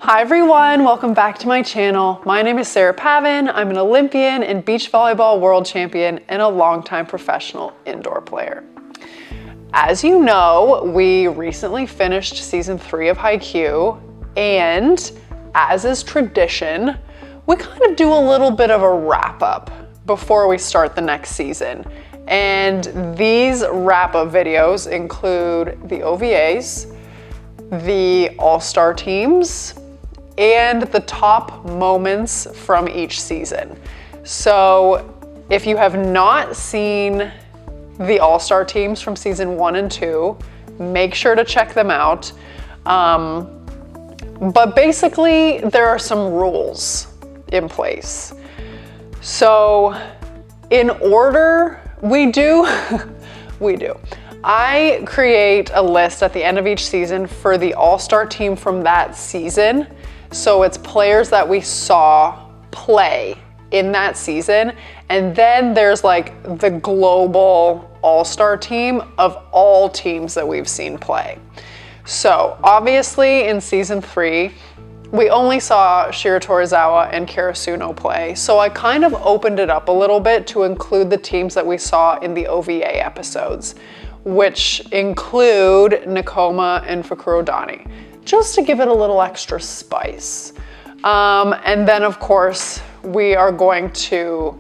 Hi everyone, welcome back to my channel. My name is Pavan. I'm an Olympian and beach volleyball world champion and a longtime professional indoor player. As you know, we recently finished season 3 of Haikyuu, and as is tradition, we kind of do a little bit of a wrap up before we start the next season. And these wrap up videos include the OVAs, the all-star teams, and the top moments from each season. So if you have not seen the all-star teams from season 1 and 2, make sure to check them out. But basically there are some rules in place. So in order, I create a list at the end of each season for the all-star team from that season. So it's players that we saw play in that season. And then there's like the global all-star team of all teams that we've seen play. So obviously in season 3, we only saw Shiratorizawa and Karasuno play. So I kind of opened it up a little bit to include the teams that we saw in the OVA episodes, which include Nakoma and Fukurodani, just to give it a little extra spice. And then of course, we are going to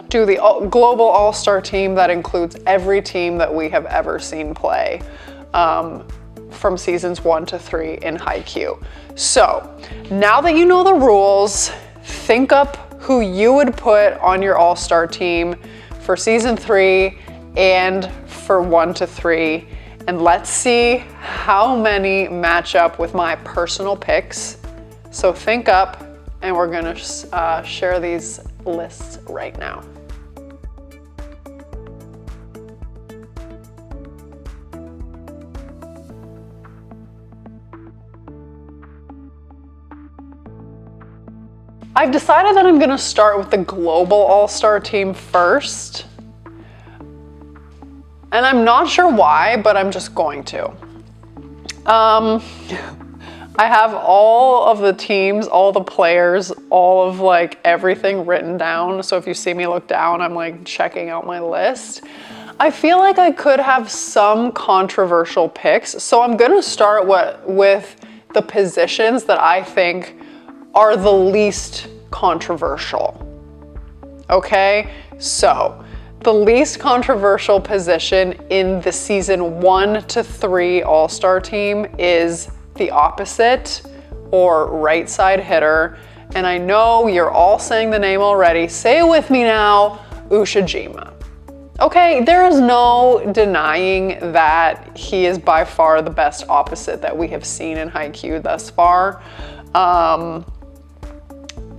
do the global all-star team that includes every team that we have ever seen play from seasons 1 to 3 in Haikyuu. So now that you know the rules, think up who you would put on your all-star team for season 3 and for 1 to 3. And let's see how many match up with my personal picks. So think up, and we're gonna share these lists right now. I've decided that I'm gonna start with the global all-star team first. And I'm not sure why, but I'm just going to. I have all of the teams, all the players, all of like everything written down. So if you see me look down, I'm like checking out my list. I feel like I could have some controversial picks. So I'm gonna start with the positions that I think are the least controversial. Okay, so the least controversial position in the season 1 to 3 all-star team is the opposite or right side hitter. And I know you're all saying the name already. Say it with me now, Ushijima. Okay, there is no denying that he is by far the best opposite that we have seen in Haikyuu thus far.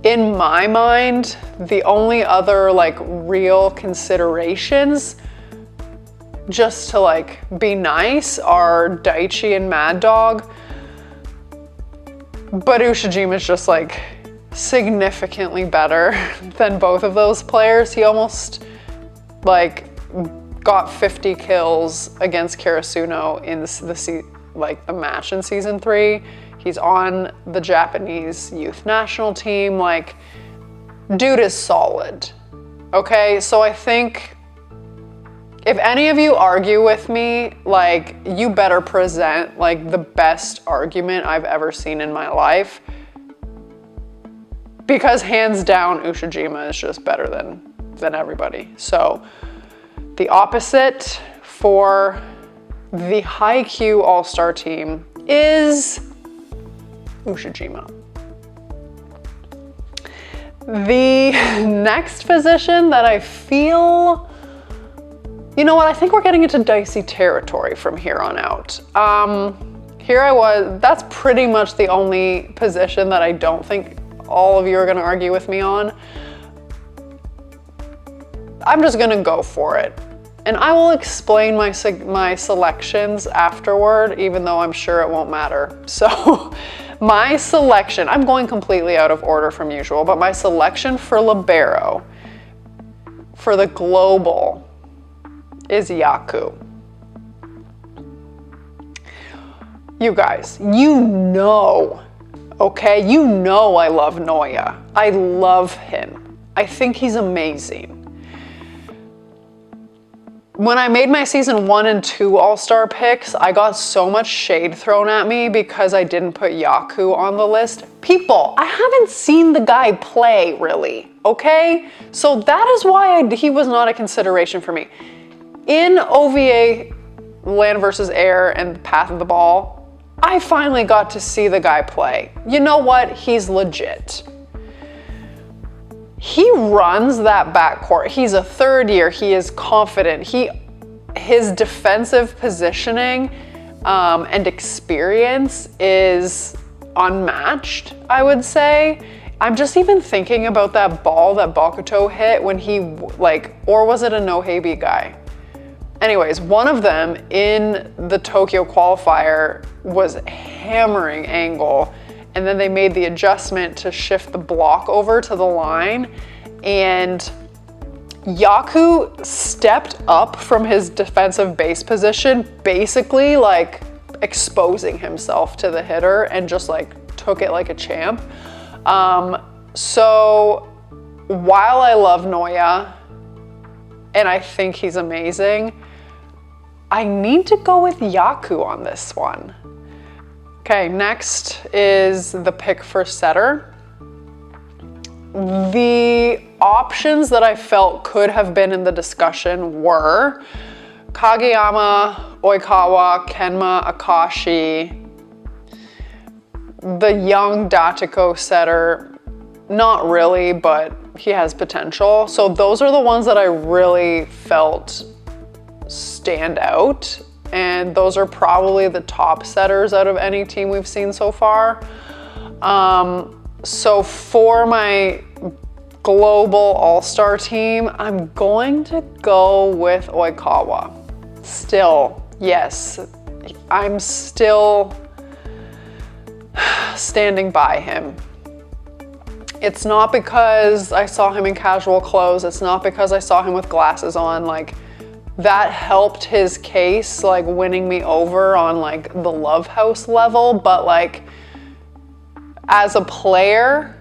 In my mind, the only other like real considerations just to like be nice are Daichi and Mad Dog. But Ushijima is just like significantly better than both of those players. He almost like got 50 kills against Karasuno in the match in season 3. He's on the Japanese youth national team. Like, dude is solid. Okay, so I think if any of you argue with me, like, you better present like the best argument I've ever seen in my life. Because hands down, Ushijima is just better than everybody. So the opposite for the Haikyuu all-star team is Ushijima. The next position that I feel, you know what, I think we're getting into dicey territory from here on out. That's pretty much the only position that I don't think all of you are gonna argue with me on. I'm just gonna go for it. And I will explain my selections afterward, even though I'm sure it won't matter. So my selection, I'm going completely out of order from usual, but my selection for libero for the global is Yaku. You guys, you know Okay, you know I love Noya. I love him. I think he's amazing. When I made my season 1 and 2 all-star picks, I got so much shade thrown at me because I didn't put Haikyuu on the list. People, I haven't seen the guy play really, okay? So that is why he was not a consideration for me. In OVA Land vs. Air and Path of the Ball, I finally got to see the guy play. You know what? He's legit. He runs that backcourt. He's a third year. He is confident. His defensive positioning and experience is unmatched, I would say. I'm just even thinking about that ball that Bakuto hit when he, or was it a no-Heibi guy? Anyways, one of them in the Tokyo qualifier was hammering angle, and then they made the adjustment to shift the block over to the line, and Haikyuu stepped up from his defensive base position, basically like exposing himself to the hitter and just like took it like a champ. So while I love Noya and I think he's amazing, I need to go with Haikyuu on this one. Okay, next is the pick for setter. The options that I felt could have been in the discussion were Kageyama, Oikawa, Kenma, Akashi, the young Datiko setter, not really, but he has potential. So those are the ones that I really felt stand out, and those are probably the top setters out of any team we've seen so far. So for my global all-star team, I'm going to go with Oikawa. Still, yes, I'm still standing by him. It's not because I saw him in casual clothes. It's not because I saw him with glasses on. Like, that helped his case, like winning me over on like the Love House level. But like, as a player,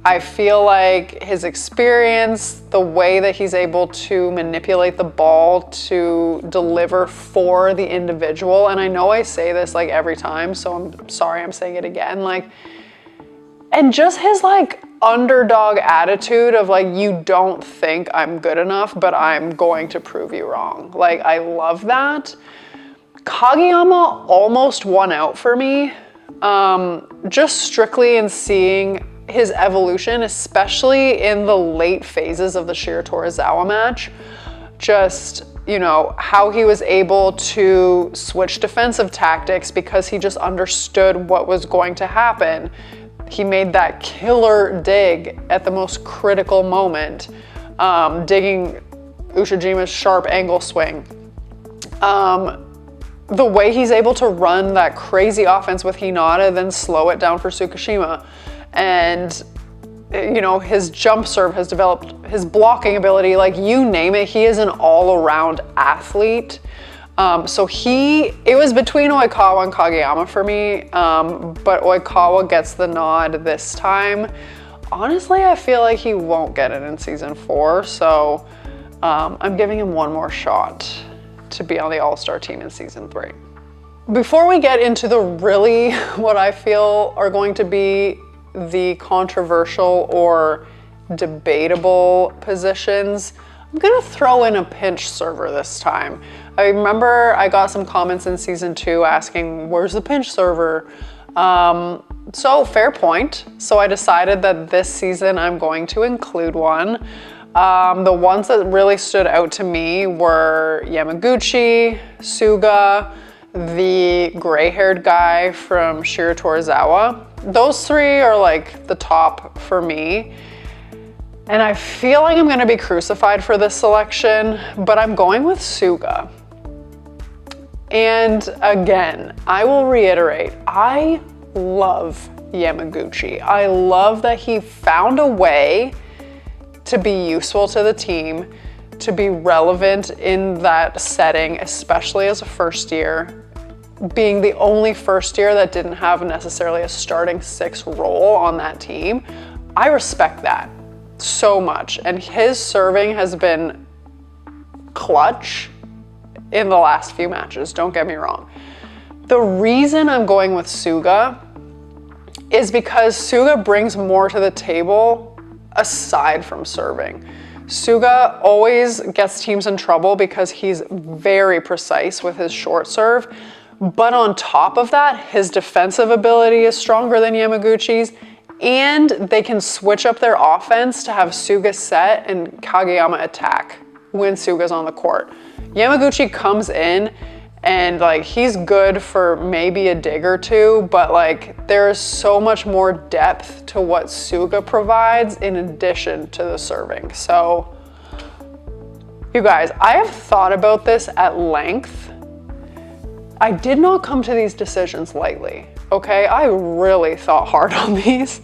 I feel like his experience, the way that he's able to manipulate the ball to deliver for the individual, and I know I say this like every time, so I'm sorry I'm saying it again, like, and just his like underdog attitude of like, you don't think I'm good enough, but I'm going to prove you wrong. Like, I love that. Kageyama almost won out for me, just strictly in seeing his evolution, especially in the late phases of the Shiratorizawa match. Just, you know, how he was able to switch defensive tactics because he just understood what was going to happen. He made that killer dig at the most critical moment, digging Ushijima's sharp angle swing. The way he's able to run that crazy offense with Hinata, then slow it down for Tsukishima. And, you know, his jump serve has developed, his blocking ability, like you name it, he is an all-around athlete. So it was between Oikawa and Kageyama for me, but Oikawa gets the nod this time. Honestly, I feel like he won't get it in season 4, so I'm giving him one more shot to be on the all-star team in season 3. Before we get into the really, what I feel are going to be the controversial or debatable positions, I'm gonna throw in a pinch server this time. I remember I got some comments in season 2 asking, where's the pinch server? So fair point. So I decided that this season I'm going to include one. The ones that really stood out to me were Yamaguchi, Suga, the gray-haired guy from Shiratorizawa. Those 3 are like the top for me. And I feel like I'm gonna be crucified for this selection, but I'm going with Suga. And again, I will reiterate, I love Yamaguchi. I love that he found a way to be useful to the team, to be relevant in that setting, especially as a first year. being the only first year that didn't have necessarily a starting 6 role on that team, I respect that so much. And his serving has been clutch in the last few matches, don't get me wrong. The reason I'm going with Suga is because Suga brings more to the table aside from serving. Suga always gets teams in trouble because he's very precise with his short serve. But on top of that, his defensive ability is stronger than Yamaguchi's, and they can switch up their offense to have Suga set and Kageyama attack when Suga's on the court. Yamaguchi comes in and like he's good for maybe a dig or two, but like there is so much more depth to what Suga provides in addition to the serving. So you guys, I have thought about this at length. I did not come to these decisions lightly, okay? I really thought hard on these.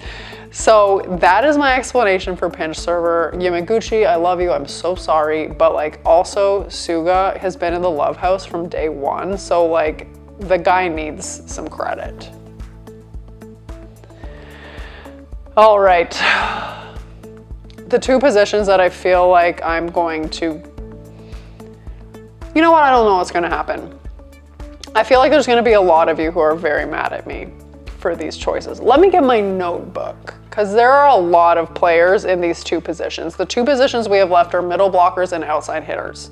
So that is my explanation for pinch server. Yamaguchi, I love you, I'm so sorry. But like also Suga has been in the Love House from day one. So like the guy needs some credit. All right. The 2 positions that I feel like I'm going to, you know what, I don't know what's gonna happen. I feel like there's gonna be a lot of you who are very mad at me for these choices. Let me get my notebook, because there are a lot of players in these 2 positions. The 2 positions we have left are middle blockers and outside hitters.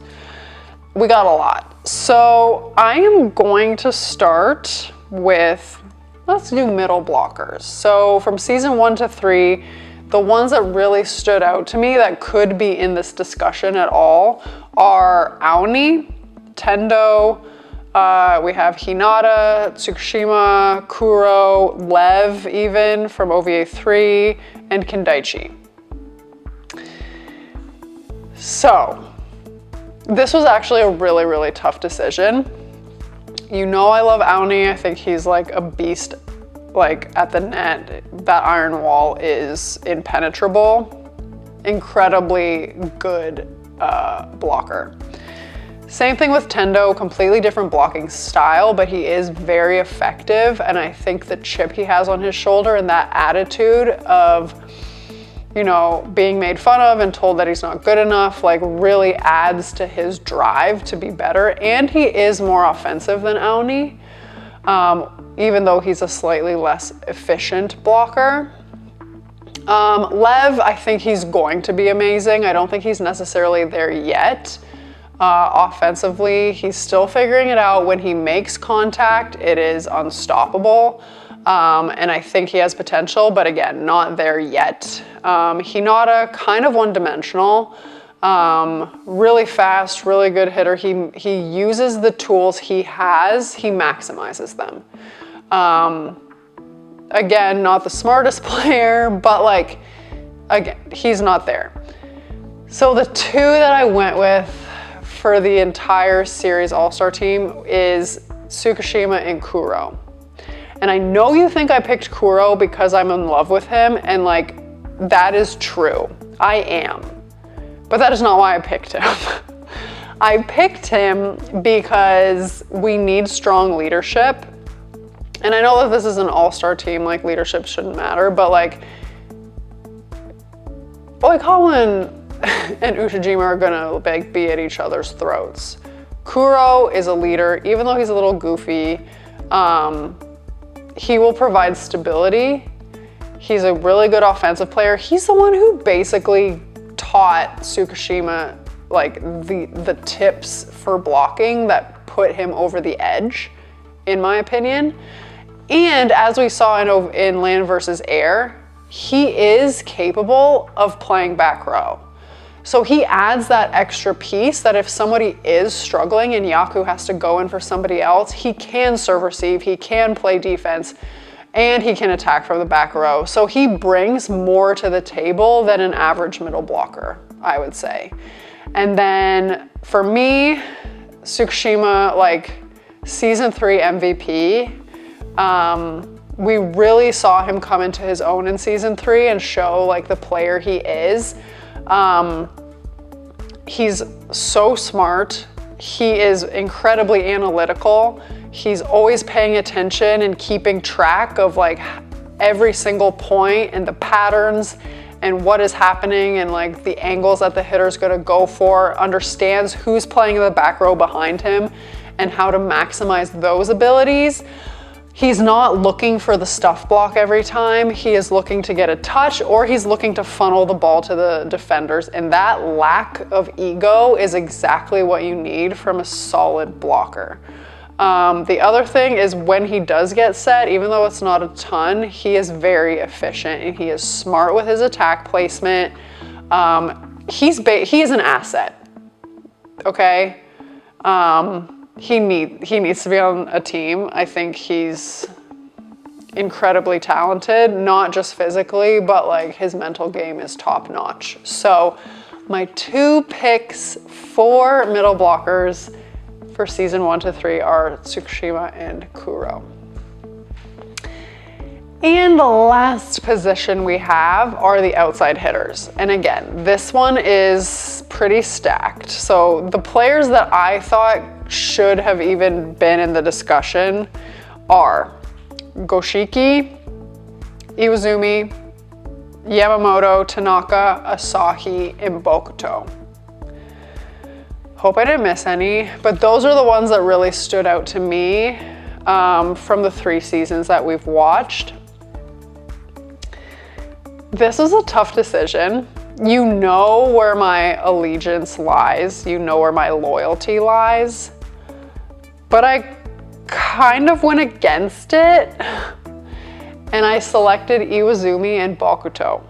We got a lot. So I am going to start with, let's do middle blockers. So from season 1 to 3, the ones that really stood out to me that could be in this discussion at all are Aoni, Tendo, we have Hinata, Tsukushima, Kuro, Lev even from OVA 3, and Kindaichi. So this was actually a really, really tough decision. You know I love Aoni. I think he's like a beast, like at the net. That iron wall is impenetrable. Incredibly good blocker. Same thing with Tendo, completely different blocking style, but he is very effective. And I think the chip he has on his shoulder and that attitude of, you know, being made fun of and told that he's not good enough, like really adds to his drive to be better. And he is more offensive than Aoni, even though he's a slightly less efficient blocker. Lev, I think he's going to be amazing. I don't think he's necessarily there yet. Offensively, he's still figuring it out. When he makes contact, it is unstoppable. And I think he has potential, but again, not there yet. Hinata, kind of one-dimensional, really fast, really good hitter. He uses the tools he has, he maximizes them. Again, not the smartest player, but like, again, he's not there. So the 2 that I went with for the entire series all-star team is Tsukushima and Kuro. And I know you think I picked Kuro because I'm in love with him, and like, that is true. I am. But that is not why I picked him. I picked him because we need strong leadership. And I know that this is an all-star team, like leadership shouldn't matter, but like Oikawa and Ushijima are gonna like be at each other's throats. Kuro is a leader, even though he's a little goofy. He will provide stability. He's a really good offensive player. He's the one who basically taught Tsukushima like the tips for blocking that put him over the edge, in my opinion. And as we saw in Land versus Air, he is capable of playing back row. So he adds that extra piece that if somebody is struggling and Yaku has to go in for somebody else, he can serve receive, he can play defense, and he can attack from the back row. So he brings more to the table than an average middle blocker, I would say. And then for me, Tsukushima, like season 3 MVP, we really saw him come into his own in season 3 and show like the player he is. He's so smart. He is incredibly analytical. He's always paying attention and keeping track of like every single point and the patterns and what is happening and like the angles that the hitter's gonna go for, understands who's playing in the back row behind him and how to maximize those abilities. He's not looking for the stuff block every time. He is looking to get a touch, or he's looking to funnel the ball to the defenders. And that lack of ego is exactly what you need from a solid blocker. The other thing is when he does get set, even though it's not a ton, he is very efficient and he is smart with his attack placement. He is an asset, okay? He needs to be on a team. I think he's incredibly talented, not just physically, but like his mental game is top notch. So my 2 picks for middle blockers for season 1 to 3 are Tsukushima and Kuro. And the last position we have are the outside hitters. And again, this one is pretty stacked. So the players that I thought should have even been in the discussion are Goshiki, Iwazumi, Yamamoto, Tanaka, Asahi, and Bokuto. Hope I didn't miss any, but those are the ones that really stood out to me from the 3 seasons that we've watched. This was a tough decision. You know where my allegiance lies, you know where my loyalty lies, but I kind of went against it and I selected Iwazumi and Bokuto.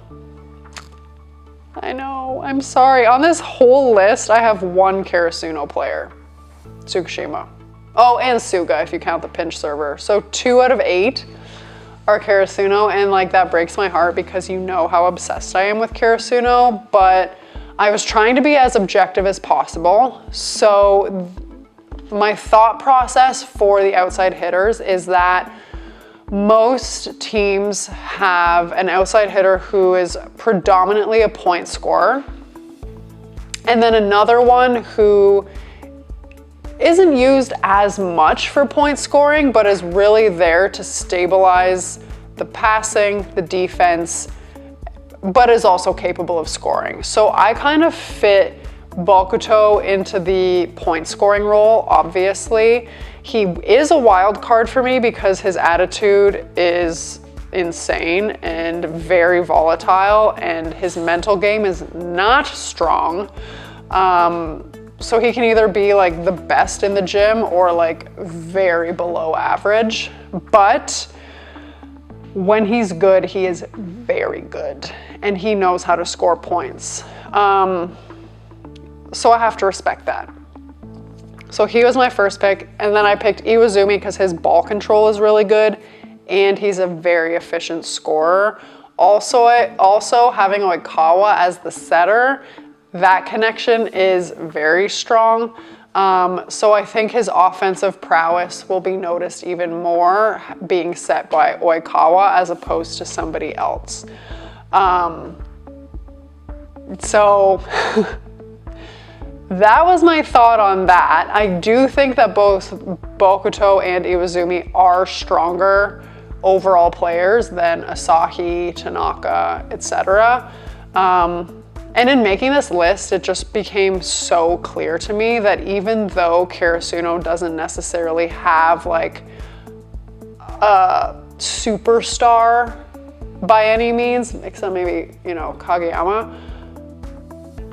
I know, I'm sorry. On this whole list, I have 1 Karasuno player, Tsukushima. Oh, and Suga if you count the pinch server. So 2 out of 8 are Karasuno, and like that breaks my heart because you know how obsessed I am with Karasuno, but I was trying to be as objective as possible. So my thought process for the outside hitters is that most teams have an outside hitter who is predominantly a point scorer, and then another one who isn't used as much for point scoring, but is really there to stabilize the passing, the defense, but is also capable of scoring. So I kind of fit Bokuto into the point scoring role, obviously. He is a wild card for me because his attitude is insane and very volatile, and his mental game is not strong. So he can either be like the best in the gym or like very below average, but when he's good, he is very good and he knows how to score points. So I have to respect that. So he was my first pick, and then I picked Iwazumi because his ball control is really good and he's a very efficient scorer. Also having Oikawa as the setter, that connection is very strong. So I think his offensive prowess will be noticed even more being set by Oikawa as opposed to somebody else. So that was my thought on that. I do think that both Bokuto and Iwazumi are stronger overall players than Asahi, Tanaka, etc. And in making this list, it just became so clear to me that even though Karasuno doesn't necessarily have like a superstar by any means, except maybe, you know, Kageyama,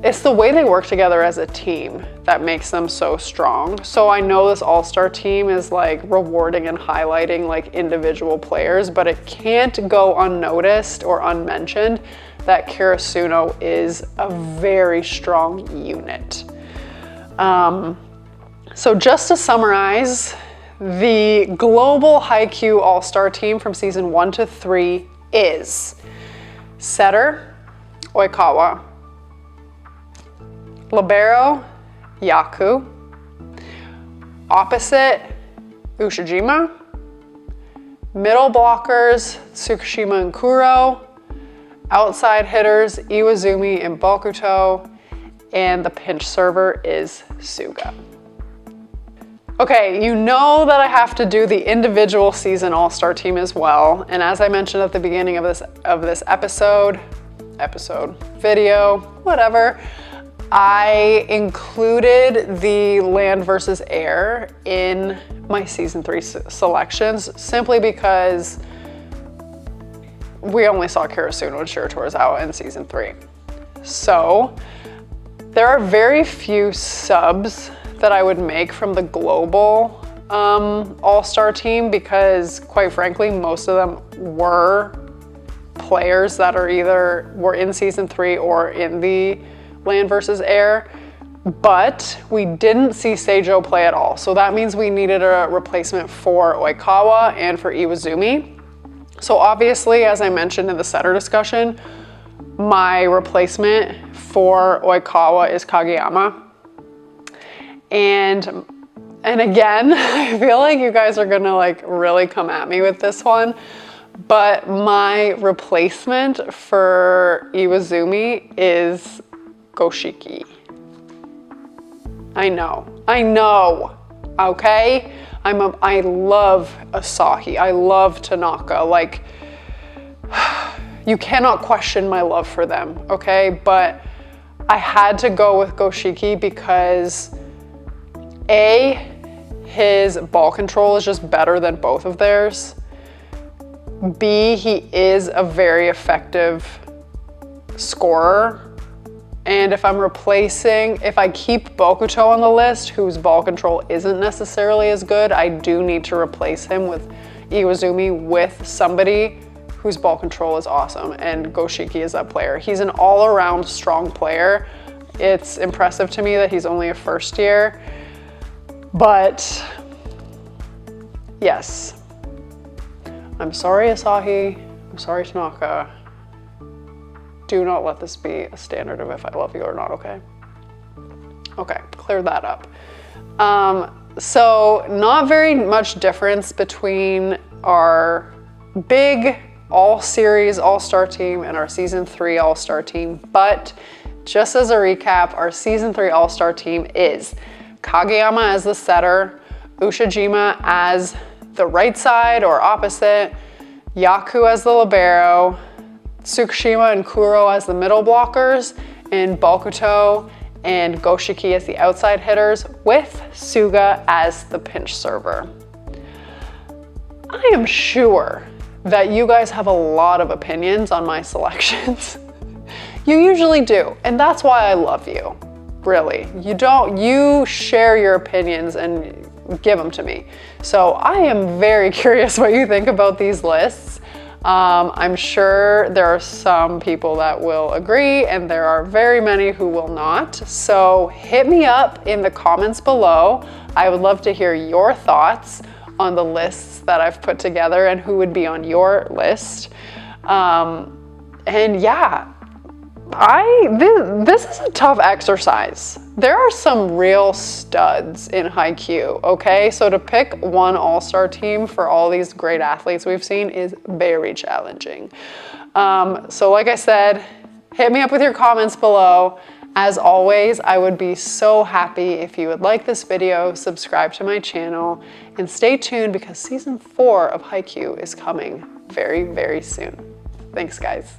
it's the way they work together as a team that makes them so strong. So I know this all-star team is like rewarding and highlighting like individual players, but it can't go unnoticed or unmentioned that Karasuno is a very strong unit. So just to summarize, the global Haikyuu all-star team from season 1 to 3 is setter, Oikawa, libero, Yaku, opposite, Ushijima, middle blockers, Tsukushima and Kuro, outside hitters, Iwazumi and Bokuto, and the pinch server is Suga. Okay, you know that I have to do the individual season all-star team as well. And as I mentioned at the beginning of this video, whatever, I included the land versus air in my season 3 selections simply because we only saw Karasuno and Shiratorizawa in season 3. So there are very few subs that I would make from the global all-star team because, quite frankly, most of them were players that were in season 3 or in the land versus air, but we didn't see Seijo play at all. So that means we needed a replacement for Oikawa and for Iwazumi. So obviously, as I mentioned in the setter discussion, my replacement for Oikawa is Kageyama. And again, I feel like you guys are gonna like really come at me with this one, but my replacement for Iwazumi is Goshiki. I know, okay? I love Asahi, I love Tanaka, like, you cannot question my love for them, okay? But I had to go with Goshiki because A, his ball control is just better than both of theirs. B, he is a very effective scorer. And if I keep Bokuto on the list, whose ball control isn't necessarily as good, I do need to replace him with Iwazumi with somebody whose ball control is awesome, and Goshiki is that player. He's an all-around strong player. It's impressive to me that he's only a first year, but yes. I'm sorry, Asahi. I'm sorry, Tanaka. Do not let this be a standard of if I love you or not, okay? Okay, clear that up. So not very much difference between our big all-series all-star team and our season 3 all-star team, but just as a recap, our season 3 all-star team is Kageyama as the setter, Ushijima as the right side or opposite, Yaku as the libero, Tsukushima and Kuro as the middle blockers, and Bokuto and Goshiki as the outside hitters, with Suga as the pinch server. I am sure that you guys have a lot of opinions on my selections. You usually do, and that's why I love you, really. You share your opinions and give them to me. So I am very curious what you think about these lists. I'm sure there are some people that will agree and there are very many who will not. So hit me up in the comments below. I would love to hear your thoughts on the lists that I've put together and who would be on your list. And yeah, this is a tough exercise. There are some real studs in Haikyuu, okay? So to pick one all-star team for all these great athletes we've seen is very challenging. So like I said, hit me up with your comments below. As always, I would be so happy if you would like this video, subscribe to my channel, and stay tuned because season 4 of Haikyuu is coming very, very soon. Thanks, guys.